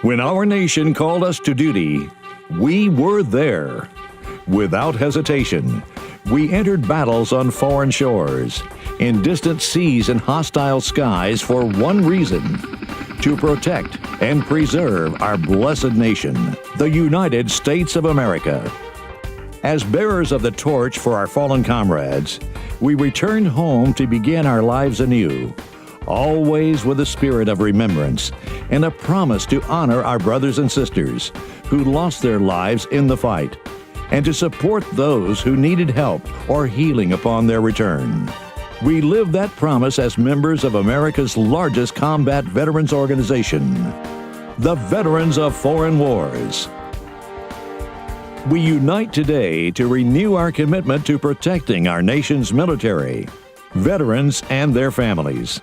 When our nation called us to duty, we were there. Without hesitation, we entered battles on foreign shores, in distant seas and hostile skies for one reason: to protect and preserve our blessed nation, the United States of America. As bearers of the torch for our fallen comrades, we returned home to begin our lives anew, always with a spirit of remembrance and a promise to honor our brothers and sisters who lost their lives in the fight, and to support those who needed help or healing upon their return. We live that promise as members of America's largest combat veterans organization, the Veterans of Foreign Wars. We unite today to renew our commitment to protecting our nation's military, veterans, and their families.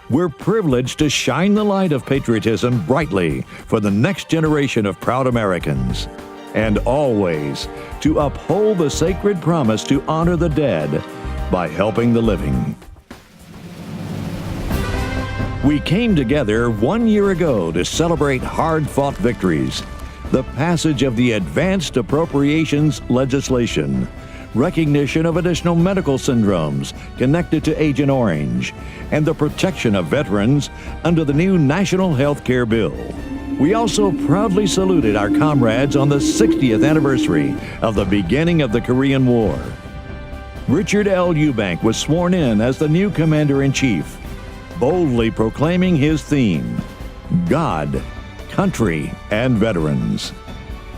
We're privileged to shine the light of patriotism brightly for the next generation of proud Americans, and always to uphold the sacred promise to honor the dead by helping the living. We came together 1 year ago to celebrate hard-fought victories, the passage of the Advanced Appropriations legislation, recognition of additional medical syndromes connected to Agent Orange, and the protection of veterans under the new National Health Care Bill. We also proudly saluted our comrades on the 60th anniversary of the beginning of the Korean War. Richard L. Eubank was sworn in as the new Commander-in-Chief, boldly proclaiming his theme: God, Country, and Veterans.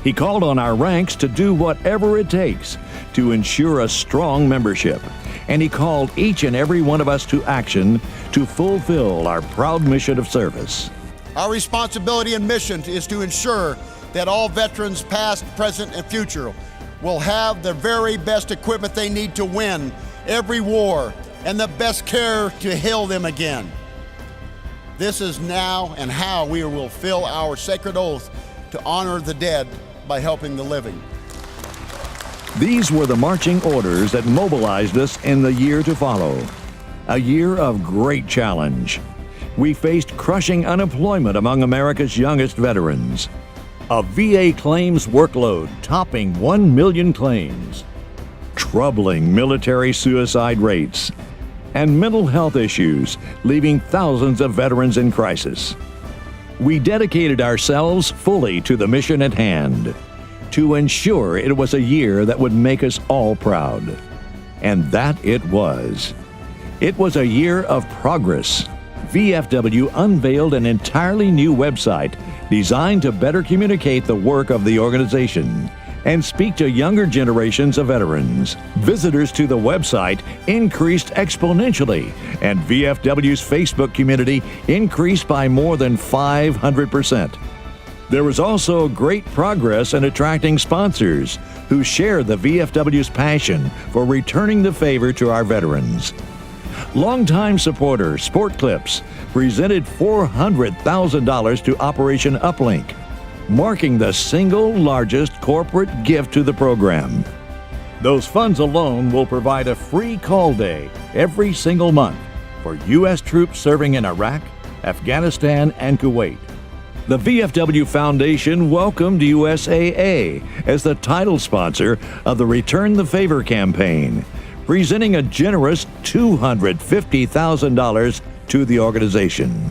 He called on our ranks to do whatever it takes to ensure a strong membership, and he called each and every one of us to action to fulfill our proud mission of service. Our responsibility and mission is to ensure that all veterans, past, present, and future, will have the very best equipment they need to win every war and the best care to heal them again. This is now and how we will fulfill our sacred oath to honor the dead by helping the living. These were the marching orders that mobilized us in the year to follow, a year of great challenge. We faced crushing unemployment among America's youngest veterans, a VA claims workload topping 1 million claims, troubling military suicide rates, and mental health issues leaving thousands of veterans in crisis. We dedicated ourselves fully to the mission at hand, to ensure it was a year that would make us all proud. And that it was. It was a year of progress. VFW unveiled an entirely new website designed to better communicate the work of the organization and speak to younger generations of veterans. Visitors to the website increased exponentially, and VFW's Facebook community increased by more than 500%. There was also great progress in attracting sponsors who share the VFW's passion for returning the favor to our veterans. Longtime supporter Sport Clips presented $400,000 to Operation Uplink, marking the single largest corporate gift to the program. Those funds alone will provide a free call day every single month for U.S. troops serving in Iraq, Afghanistan, and Kuwait. The VFW Foundation welcomed USAA as the title sponsor of the Return the Favor campaign, presenting a generous $250,000 to the organization.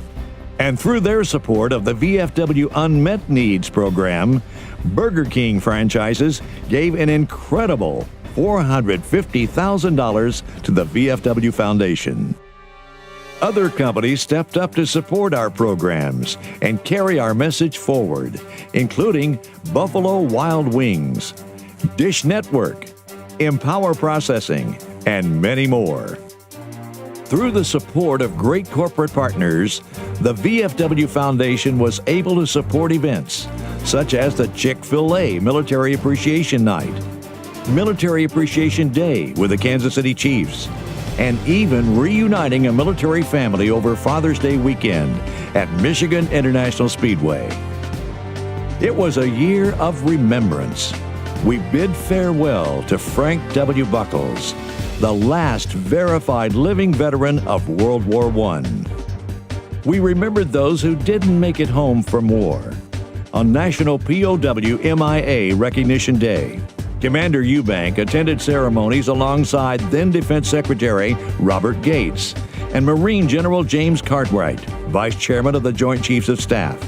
And through their support of the VFW Unmet Needs program, Burger King franchises gave an incredible $450,000 to the VFW Foundation. Other companies stepped up to support our programs and carry our message forward, including Buffalo Wild Wings, Dish Network, Empower Processing, and many more. Through the support of great corporate partners, the VFW Foundation was able to support events such as the Chick-fil-A Military Appreciation Night, Military Appreciation Day with the Kansas City Chiefs, and even reuniting a military family over Father's Day weekend at Michigan International Speedway. It was a year of remembrance. We bid farewell to Frank W. Buckles, the last verified living veteran of World War I. We remembered those who didn't make it home from war on National POW MIA Recognition Day. Commander Eubank attended ceremonies alongside then Defense Secretary Robert Gates and Marine General James Cartwright, Vice Chairman of the Joint Chiefs of Staff.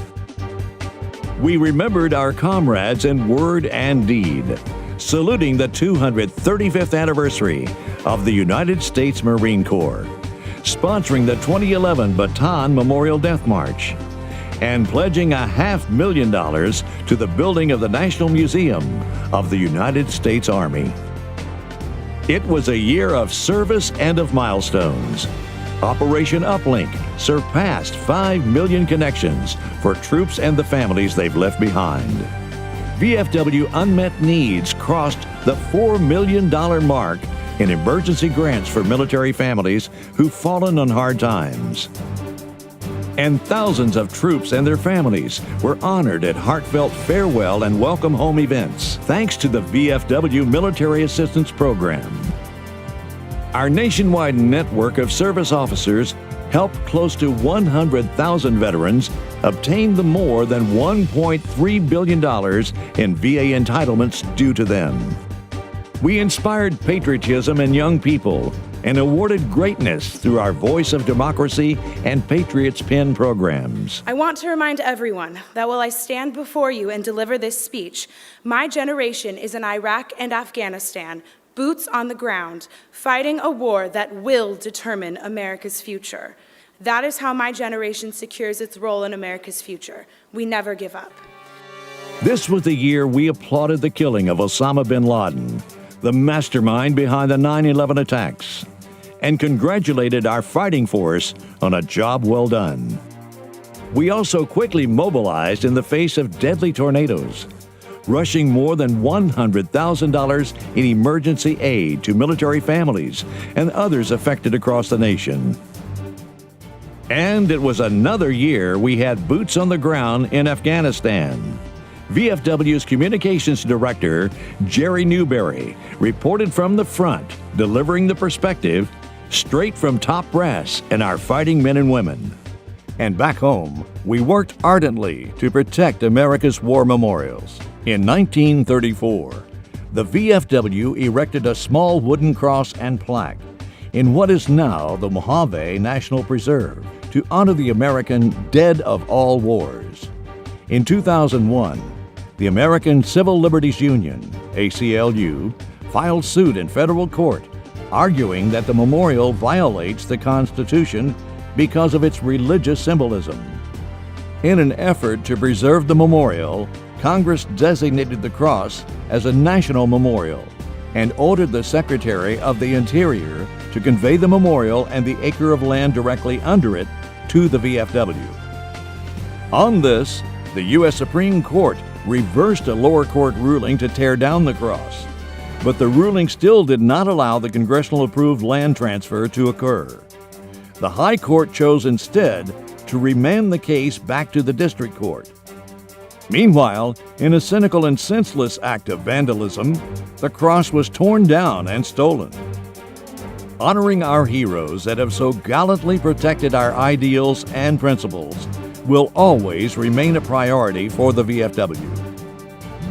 We remembered our comrades in word and deed, saluting the 235th anniversary of the United States Marine Corps, sponsoring the 2011 Bataan Memorial Death March, and pledging $500,000 to the building of the National Museum of the United States Army. It was a year of service and of milestones. Operation Uplink surpassed 5 million connections for troops and the families they've left behind. VFW unmet needs crossed the $4 million mark in emergency grants for military families who've fallen on hard times. And thousands of troops and their families were honored at heartfelt farewell and welcome home events, thanks to the VFW Military Assistance Program. Our nationwide network of service officers helped close to 100,000 veterans obtain the more than $1.3 billion in VA entitlements due to them. We inspired patriotism in young people and awarded greatness through our Voice of Democracy and Patriots Pen programs. I want to remind everyone that while I stand before you and deliver this speech, my generation is in Iraq and Afghanistan, boots on the ground, fighting a war that will determine America's future. That is how my generation secures its role in America's future. We never give up. This was the year we applauded the killing of Osama bin Laden, the mastermind behind the 9/11 attacks, and congratulated our fighting force on a job well done. We also quickly mobilized in the face of deadly tornadoes, rushing more than $100,000 in emergency aid to military families and others affected across the nation. And it was another year we had boots on the ground in Afghanistan. VFW's Communications Director, Jerry Newberry, reported from the front, delivering the perspective straight from top brass and our fighting men and women. And back home, we worked ardently to protect America's war memorials. In 1934, the VFW erected a small wooden cross and plaque in what is now the Mojave National Preserve to honor the American dead of all wars. In 2001, the American Civil Liberties Union, ACLU, filed suit in federal court, arguing that the memorial violates the Constitution because of its religious symbolism. In an effort to preserve the memorial, Congress designated the cross as a national memorial and ordered the Secretary of the Interior to convey the memorial and the acre of land directly under it to the VFW. On this, the U.S. Supreme Court reversed a lower court ruling to tear down the cross, but the ruling still did not allow the congressional-approved land transfer to occur. The High Court chose instead to remand the case back to the District Court. Meanwhile, in a cynical and senseless act of vandalism, the cross was torn down and stolen. Honoring our heroes that have so gallantly protected our ideals and principles will always remain a priority for the VFW.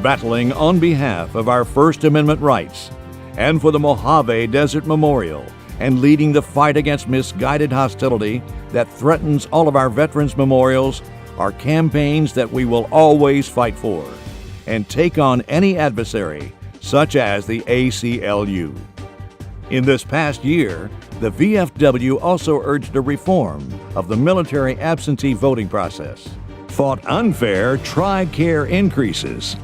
Battling on behalf of our First Amendment rights and for the Mojave Desert Memorial and leading the fight against misguided hostility that threatens all of our veterans' memorials are campaigns that we will always fight for and take on any adversary, such as the ACLU. In this past year, the VFW also urged a reform of the military absentee voting process, fought unfair TRICARE increases,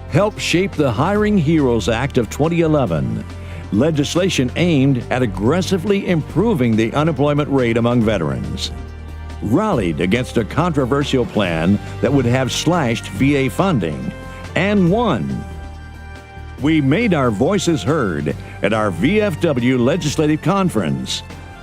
helped shape the Hiring Heroes Act of 2011, legislation aimed at aggressively improving the unemployment rate among veterans, rallied against a controversial plan that would have slashed VA funding, and won. We made our voices heard at our VFW Legislative Conference.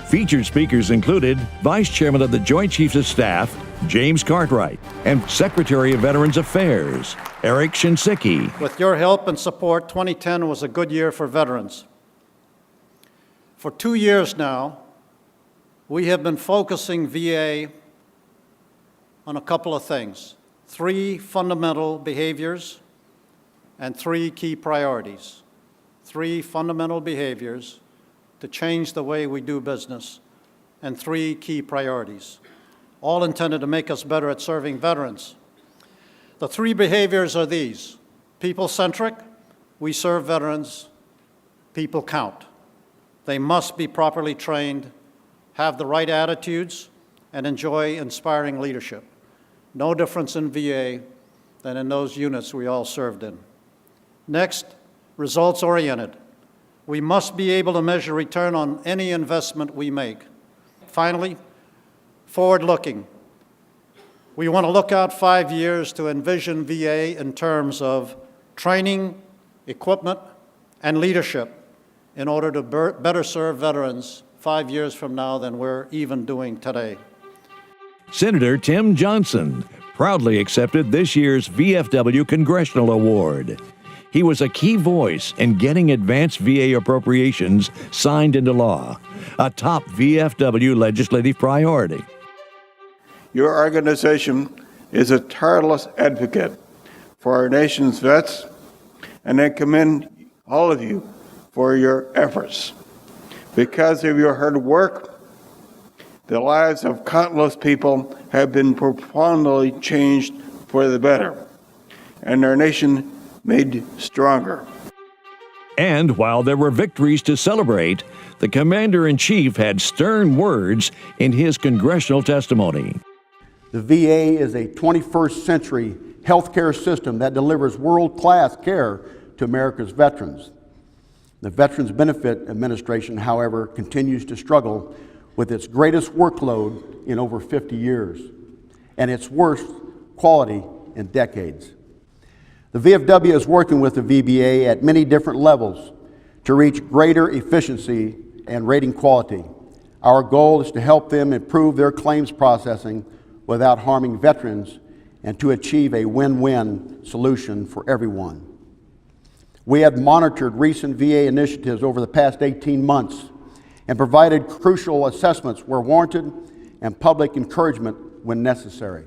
Featured speakers included Vice Chairman of the Joint Chiefs of Staff, James Cartwright, and Secretary of Veterans Affairs, Eric Shinseki. With your help and support, 2010 was a good year for veterans. For 2 years now, we have been focusing VA on a couple of things. 3 fundamental behaviors and 3 key priorities. 3 fundamental behaviors to change the way we do business, and 3 key priorities, all intended to make us better at serving veterans. The 3 behaviors are these: people-centric, we serve veterans, people count. They must be properly trained, have the right attitudes, and enjoy inspiring leadership. No difference in VA than in those units we all served in. Next, results-oriented. We must be able to measure return on any investment we make. Finally, forward-looking. We want to look out 5 years to envision VA in terms of training, equipment, and leadership in order to better serve veterans 5 years from now than we're even doing today. Senator Tim Johnson proudly accepted this year's VFW Congressional Award. He was a key voice in getting advanced VA appropriations signed into law, a top VFW legislative priority. Your organization is a tireless advocate for our nation's vets, and I commend all of you for your efforts. Because of your hard work, the lives of countless people have been profoundly changed for the better, and our nation made stronger. And while there were victories to celebrate, the Commander-in-Chief had stern words in his congressional testimony. The VA is a 21st century healthcare system that delivers world-class care to America's veterans. The Veterans Benefit Administration, however, continues to struggle with its greatest workload in over 50 years and its worst quality in decades. The VFW is working with the VBA at many different levels to reach greater efficiency and rating quality. Our goal is to help them improve their claims processing without harming veterans and to achieve a win-win solution for everyone. We have monitored recent VA initiatives over the past 18 months and provided crucial assessments where warranted and public encouragement when necessary.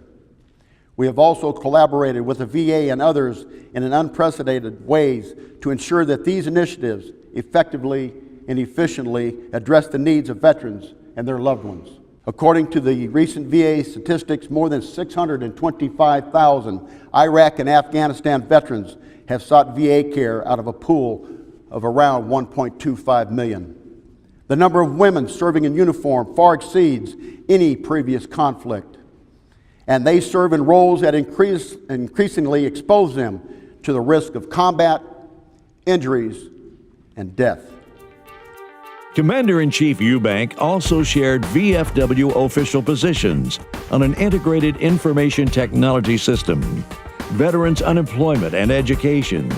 We have also collaborated with the VA and others in an unprecedented ways to ensure that these initiatives effectively and efficiently address the needs of veterans and their loved ones. According to the recent VA statistics, more than 625,000 Iraq and Afghanistan veterans have sought VA care out of a pool of around 1.25 million. The number of women serving in uniform far exceeds any previous conflict, and they serve in roles that increasingly expose them to the risk of combat, injuries, and death. Commander-in-Chief Eubank also shared VFW official positions on an integrated information technology system, veterans unemployment and education,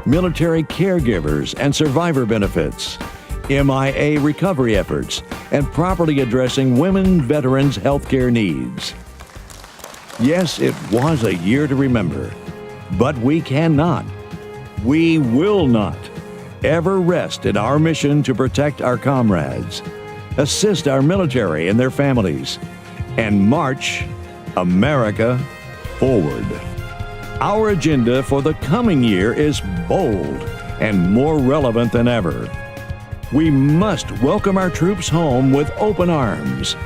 military caregivers and survivor benefits, MIA recovery efforts, and properly addressing women veterans' health care needs. Yes, it was a year to remember, but we cannot, we will not, ever rest in our mission to protect our comrades, assist our military and their families, and march America forward. Our agenda for the coming year is bold and more relevant than ever. We must welcome our troops home with open arms,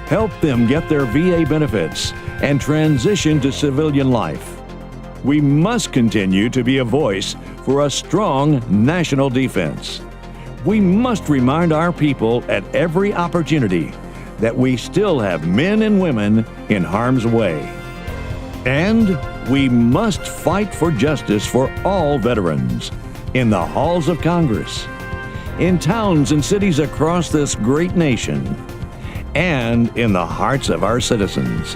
help them get their VA benefits, and transition to civilian life. We must continue to be a voice for a strong national defense. We must remind our people at every opportunity that we still have men and women in harm's way. And we must fight for justice for all veterans in the halls of Congress, in towns and cities across this great nation, and in the hearts of our citizens.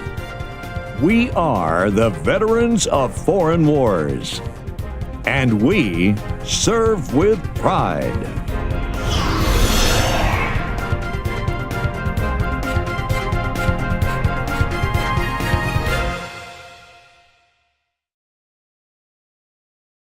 We are the veterans of foreign wars, and we serve with pride.